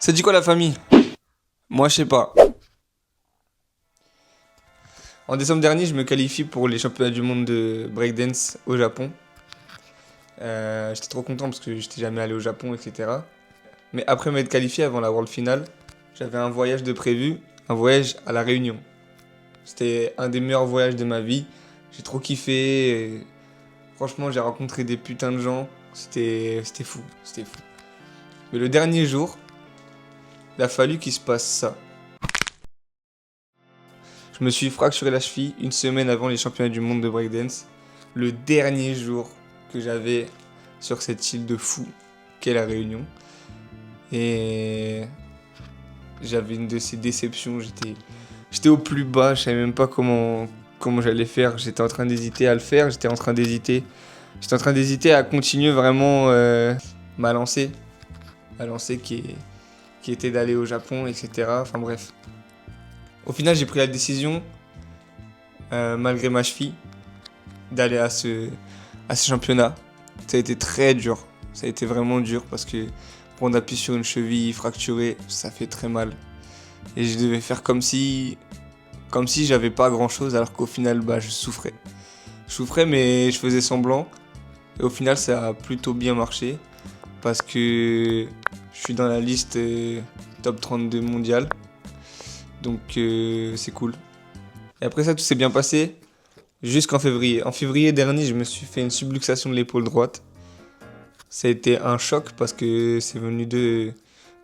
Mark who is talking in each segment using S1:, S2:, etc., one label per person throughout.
S1: Ça dit quoi la famille? Moi je sais pas. En décembre dernier, je me qualifie pour les championnats du monde de breakdance au Japon. J'étais trop content parce que j'étais jamais allé au Japon, etc. Mais après m'être qualifié avant la World Finale, j'avais un voyage de prévu, un voyage à La Réunion. C'était un des meilleurs voyages de ma vie. J'ai trop kiffé. Et franchement, j'ai rencontré des putains de gens. C'était fou, c'était fou. Mais le dernier jour, il a fallu qu'il se passe ça. Je me suis fracturé la cheville une semaine avant les championnats du monde de breakdance. Le dernier jour que j'avais sur cette île de fou qu'est La Réunion. Et j'avais une de ces déceptions. J'étais au plus bas, je savais même pas comment j'allais faire. J'étais en train d'hésiter à le faire, j'étais en train d'hésiter à continuer vraiment ma lancée qui était d'aller au Japon, etc. Enfin bref. Au final, j'ai pris la décision, malgré ma cheville, d'aller à ce championnat. Ça a été très dur. Ça a été vraiment dur parce que prendre appui sur une cheville fracturée, ça fait très mal. Et je devais faire comme si j'avais pas grand chose alors qu'au final, je souffrais. Je souffrais mais je faisais semblant. Et au final, ça a plutôt bien marché parce que je suis dans la liste top 32 mondiale. Donc c'est cool. Et après ça, tout s'est bien passé jusqu'en février. En février dernier, je me suis fait une subluxation de l'épaule droite. Ça a été un choc parce que c'est venu deux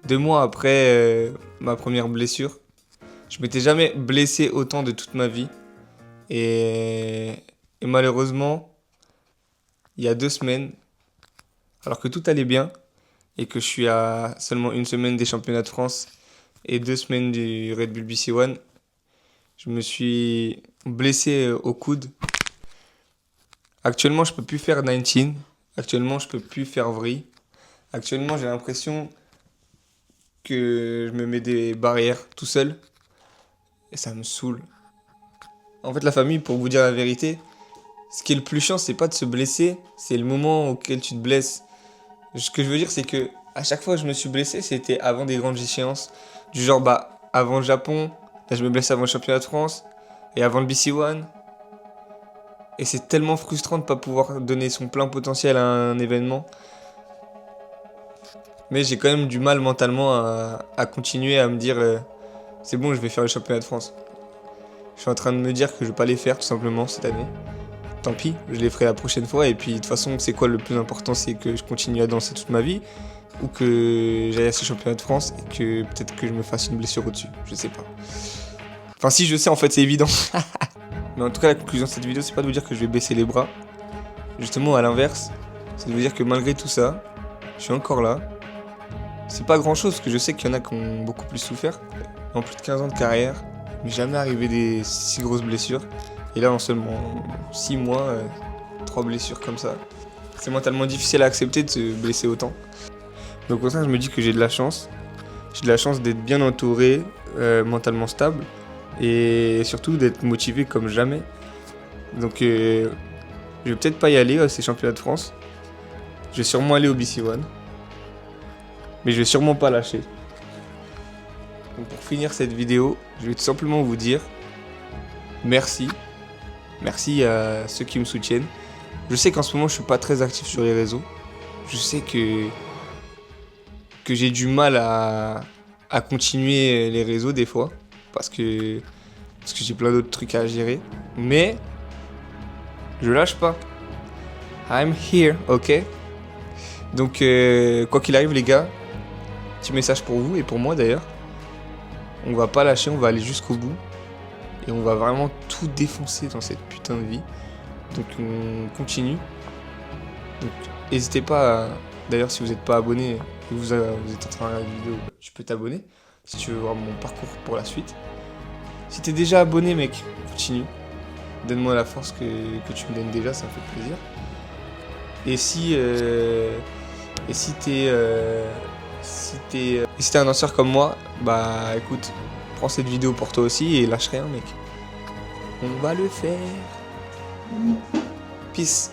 S1: mois après ma première blessure. Je m'étais jamais blessé autant de toute ma vie. Et malheureusement, il y a 2 semaines, alors que tout allait bien et que je suis à seulement 1 semaine des championnats de France et 2 semaines du Red Bull BC One, je me suis blessé au coude. Actuellement, je peux plus faire 19. Actuellement, je peux plus faire vrille. Actuellement, j'ai l'impression que je me mets des barrières tout seul et ça me saoule. En fait, la famille, pour vous dire la vérité, ce qui est le plus chiant, c'est pas de se blesser, c'est le moment auquel tu te blesses. Ce que je veux dire, c'est que à chaque fois que je me suis blessé, c'était avant des grandes échéances. Du genre, avant le Japon, là je me blesse avant le championnat de France, et avant le BC One. Et c'est tellement frustrant de ne pas pouvoir donner son plein potentiel à un événement. Mais j'ai quand même du mal mentalement à continuer à me dire c'est bon, je vais faire le championnat de France. Je suis en train de me dire que je vais pas les faire tout simplement cette année. Tant pis, je les ferai la prochaine fois. Et puis de toute façon, c'est quoi le plus important? C'est que je continue à danser toute ma vie ou que j'aille à ces championnats de France et que peut-être que je me fasse une blessure au-dessus. Je sais pas. Enfin, si je sais, en fait, c'est évident. Mais en tout cas, la conclusion de cette vidéo, c'est pas de vous dire que je vais baisser les bras. Justement, à l'inverse, c'est de vous dire que malgré tout ça, je suis encore là. C'est pas grand-chose, parce que je sais qu'il y en a qui ont beaucoup plus souffert. En plus de 15 ans de carrière, il m'est jamais arrivé des si grosses blessures. Et là, en seulement 6 mois, 3 blessures comme ça. C'est mentalement difficile à accepter de se blesser autant. Donc au contraire, je me dis que j'ai de la chance. J'ai de la chance d'être bien entouré, mentalement stable. Et surtout d'être motivé comme jamais. Donc je vais peut-être pas y aller à ces championnats de France. Je vais sûrement aller au BC One. Mais je vais sûrement pas lâcher. Donc pour finir cette vidéo, je vais tout simplement vous dire merci. Merci à ceux qui me soutiennent. Je sais qu'en ce moment je suis pas très actif sur les réseaux. Je sais que j'ai du mal à continuer les réseaux des fois. Parce que j'ai plein d'autres trucs à gérer. Mais je lâche pas. I'm here, ok? Donc quoi qu'il arrive les gars, petit message pour vous et pour moi d'ailleurs. On va pas lâcher, on va aller jusqu'au bout. Et on va vraiment tout défoncer dans cette putain de vie. Donc on continue. Donc n'hésitez pas d'ailleurs si vous n'êtes pas abonné et que vous êtes en train de regarder la vidéo, tu peux t'abonner. Si tu veux voir mon parcours pour la suite. Si t'es déjà abonné mec, continue. Donne-moi la force que tu me donnes déjà, ça me fait plaisir. Et si t'es un danseur comme moi, écoute, prends cette vidéo pour toi aussi et lâche rien mec. On va le faire. Peace.